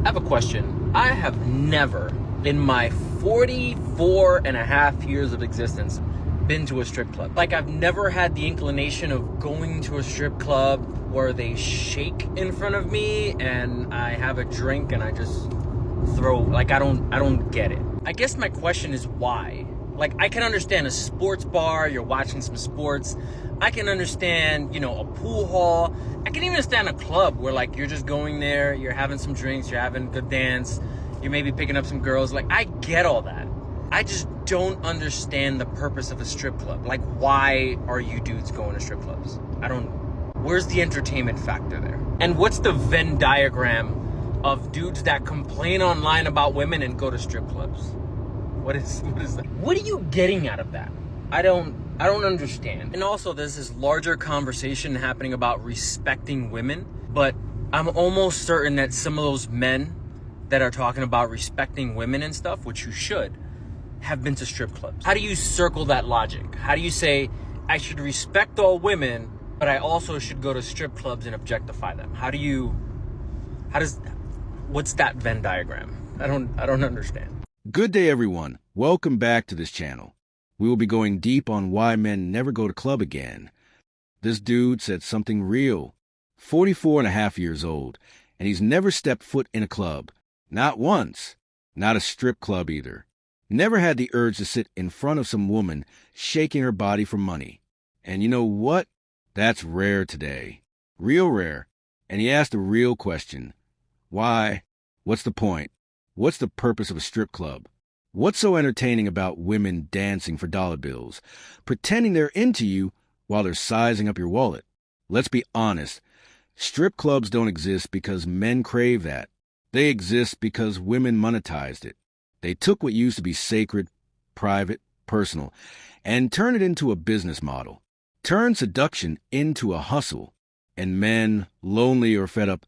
I have a question. I have never, in my 44 and a half years of existence, been to a strip club. Like, I've never had the inclination of going to a strip club where they shake in front of me and I have a drink and I just throw, like, I don't get it. I guess my question is why? Like, I can understand a sports bar, you're watching some sports. I can understand, a pool hall. I can even understand a club where, like, you're just going there, you're having some drinks, you're having a good dance, you're maybe picking up some girls. Like, I get all that. I just don't understand the purpose of a strip club. Like, why are you dudes going to strip clubs? Where's the entertainment factor there? And what's the Venn diagram of dudes that complain online about women and go to strip clubs? What is that? What are you getting out of that? I don't understand. And also, there's this larger conversation happening about respecting women, but I'm almost certain that some of those men that are talking about respecting women and stuff, which you should, have been to strip clubs. How do you circle that logic? How do you say, I should respect all women, but I also should go to strip clubs and objectify them? What's that Venn diagram? I don't understand. Good day, everyone. Welcome back to this channel. We will be going deep on why men never go to club again. This dude said something real. 44 and a half years old, and he's never stepped foot in a club. Not once. Not a strip club either. Never had the urge to sit in front of some woman shaking her body for money. And you know what? That's rare today. Real rare. And he asked a real question. Why? What's the point? What's the purpose of a strip club? What's so entertaining about women dancing for dollar bills, pretending they're into you while they're sizing up your wallet? Let's be honest. Strip clubs don't exist because men crave that. They exist because women monetized it. They took what used to be sacred, private, personal, and turned it into a business model. Turned seduction into a hustle. And men, lonely or fed up,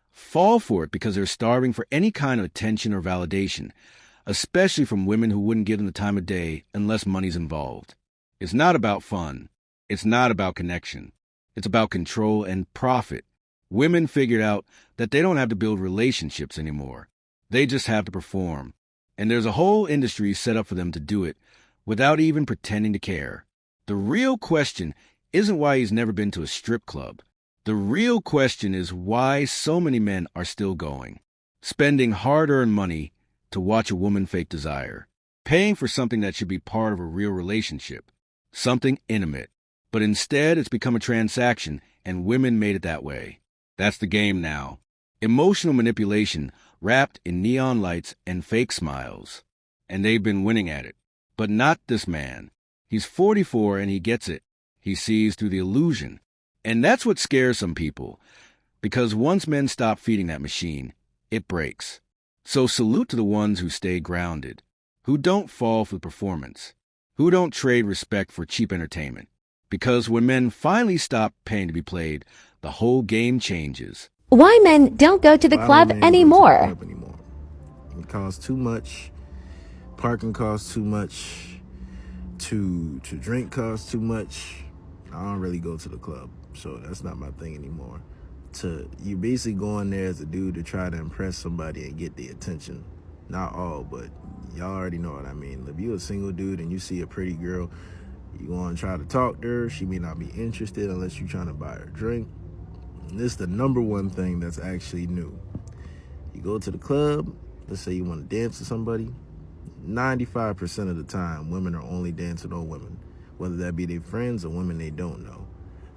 fall for it because they're starving for any kind of attention or validation, especially from women who wouldn't give them the time of day unless money's involved. It's not about fun. It's not about connection. It's about control and profit. Women figured out that they don't have to build relationships anymore. They just have to perform. And there's a whole industry set up for them to do it without even pretending to care. The real question isn't why he's never been to a strip club. The real question is why so many men are still going, spending hard-earned money to watch a woman fake desire, paying for something that should be part of a real relationship, something intimate. But instead, it's become a transaction, and women made it that way. That's the game now. Emotional manipulation wrapped in neon lights and fake smiles. And they've been winning at it. But not this man. He's 44 and he gets it. He sees through the illusion. And that's what scares some people. Because once men stop feeding that machine, it breaks. So salute to the ones who stay grounded, who don't fall for the performance, who don't trade respect for cheap entertainment. Because when men finally stop paying to be played, the whole game changes. Why men don't go to the club anymore. It costs too much. Parking costs too much. To drink costs too much. I don't really go to the club, so that's not my thing anymore. You basically going there as a dude to try to impress somebody and get the attention. Not all, but y'all already know what I mean. If you're a single dude and you see a pretty girl, you want to try to talk to her. She may not be interested unless you're trying to buy her a drink. And this is the number one thing that's actually new. You go to the club, let's say you want to dance with somebody, 95% of the time, women are only dancing on women, whether that be their friends or women they don't know.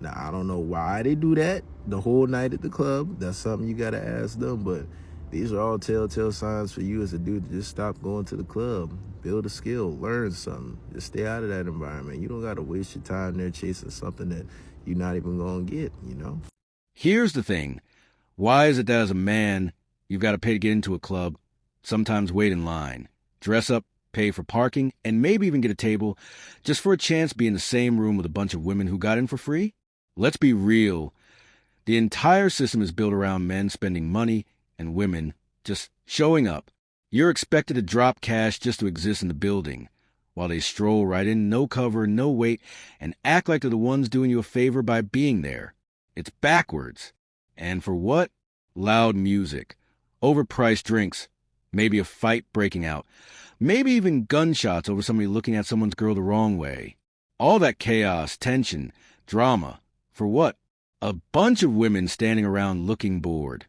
Now, I don't know why they do that the whole night at the club. That's something you got to ask them, but these are all telltale signs for you as a dude to just stop going to the club. Build a skill, learn something. Just stay out of that environment. You don't got to waste your time there chasing something that you're not even going to get, Here's the thing. Why is it that as a man, you've got to pay to get into a club, sometimes wait in line, dress up, pay for parking, and maybe even get a table just for a chance to be in the same room with a bunch of women who got in for free? Let's be real. The entire system is built around men spending money and women just showing up. You're expected to drop cash just to exist in the building, while they stroll right in, no cover, no wait, and act like they're the ones doing you a favor by being there. It's backwards. And for what? Loud music. overpriced drinks, maybe a fight breaking out, maybe even gunshots over somebody looking at someone's girl the wrong way. All that chaos, tension, drama. For what? A bunch of women standing around looking bored,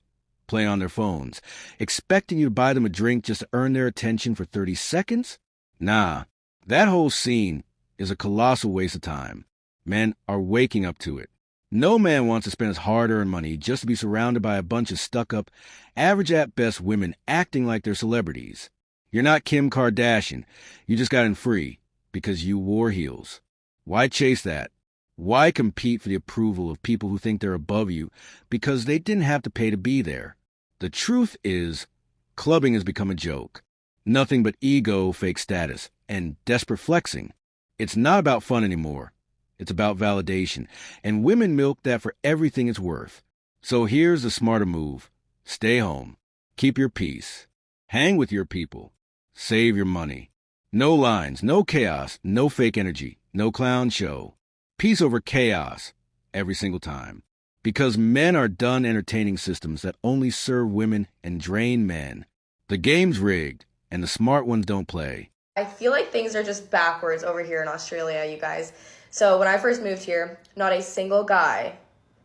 playing on their phones, expecting you to buy them a drink just to earn their attention for 30 seconds? Nah, that whole scene is a colossal waste of time. Men are waking up to it. No man wants to spend his hard-earned money just to be surrounded by a bunch of stuck-up, average-at-best women acting like they're celebrities. You're not Kim Kardashian. You just got in free because you wore heels. Why chase that? Why compete for the approval of people who think they're above you because they didn't have to pay to be there? The truth is, clubbing has become a joke. Nothing but ego, fake status, and desperate flexing. It's not about fun anymore. It's about validation, and women milk that for everything it's worth. So here's the smarter move. Stay home. Keep your peace. Hang with your people. Save your money. No lines, no chaos, no fake energy, no clown show. Peace over chaos every single time. Because men are done entertaining systems that only serve women and drain men. The game's rigged, and the smart ones don't play. I feel like things are just backwards over here in Australia, you guys. So when I first moved here, not a single guy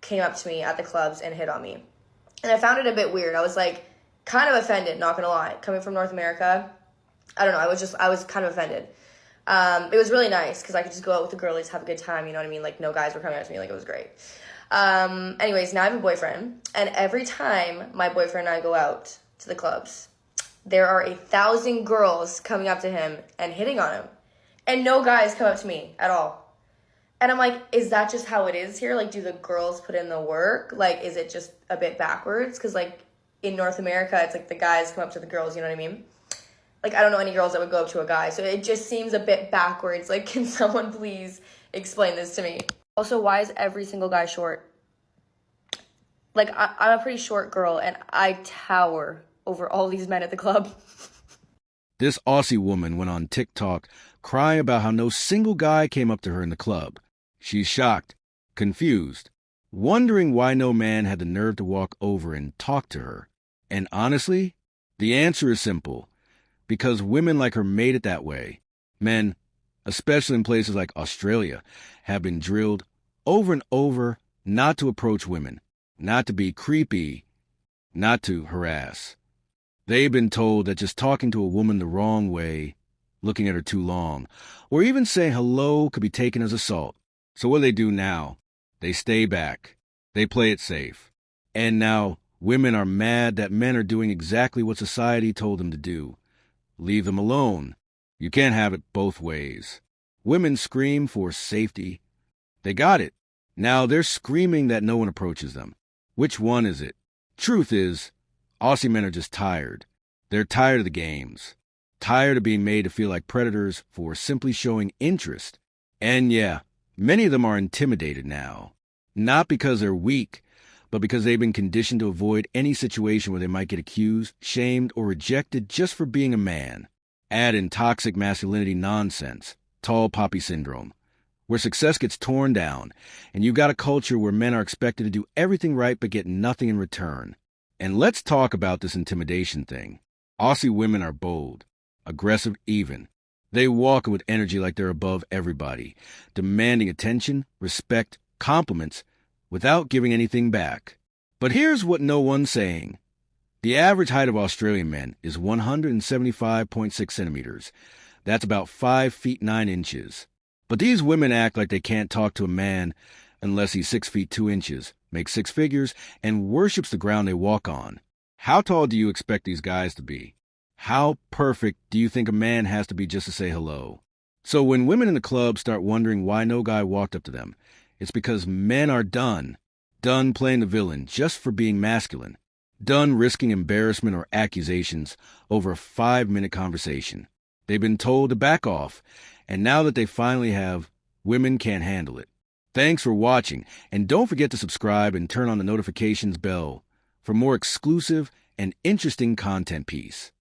came up to me at the clubs and hit on me. And I found it a bit weird. I was like kind of offended, not gonna lie. Coming from North America, I don't know, I was kind of offended. It was really nice because I could just go out with the girlies, have a good time, you know what I mean? Like no guys were coming up to me, like it was great. Anyways, now I have a boyfriend, and every time my boyfriend and I go out to the clubs, there are 1,000 girls coming up to him and hitting on him. And no guys come up to me at all. And I'm like, is that just how it is here? Like, do the girls put in the work? Like, is it just a bit backwards? Because, like, in North America, it's like the guys come up to the girls, you know what I mean? Like, I don't know any girls that would go up to a guy. So it just seems a bit backwards. Like, can someone please explain this to me? Also, why is every single guy short? Like, I'm a pretty short girl, and I tower over all these men at the club. This Aussie woman went on TikTok crying about how no single guy came up to her in the club. She's shocked, confused, wondering why no man had the nerve to walk over and talk to her. And honestly, the answer is simple. Because women like her made it that way. Men, especially in places like Australia, have been drilled over and over not to approach women, not to be creepy, not to harass. They've been told that just talking to a woman the wrong way, looking at her too long, or even saying hello could be taken as assault. So what do they do now? They stay back. They play it safe. And now women are mad that men are doing exactly what society told them to do. Leave them alone. You can't have it both ways. Women scream for safety. They got it. Now they're screaming that no one approaches them. Which one is it? Truth is, Aussie men are just tired. They're tired of the games. Tired of being made to feel like predators for simply showing interest. And yeah, many of them are intimidated now. Not because they're weak, but because they've been conditioned to avoid any situation where they might get accused, shamed, or rejected just for being a man. Add in toxic masculinity nonsense, tall poppy syndrome, where success gets torn down, and you've got a culture where men are expected to do everything right but get nothing in return. And let's talk about this intimidation thing. Aussie women are bold, aggressive even. They walk with energy like they're above everybody, demanding attention, respect, compliments, without giving anything back. But here's what no one's saying. The average height of Australian men is 175.6 centimeters. That's about 5 feet 9 inches. But these women act like they can't talk to a man unless he's 6 feet 2 inches, makes six figures, and worships the ground they walk on. How tall do you expect these guys to be? How perfect do you think a man has to be just to say hello? So when women in the club start wondering why no guy walked up to them, it's because men are done playing the villain just for being masculine, done risking embarrassment or accusations over a 5-minute conversation. They've been told to back off, and now that they finally have, women can't handle it. Thanks for watching, and don't forget to subscribe and turn on the notifications bell for more exclusive and interesting content piece.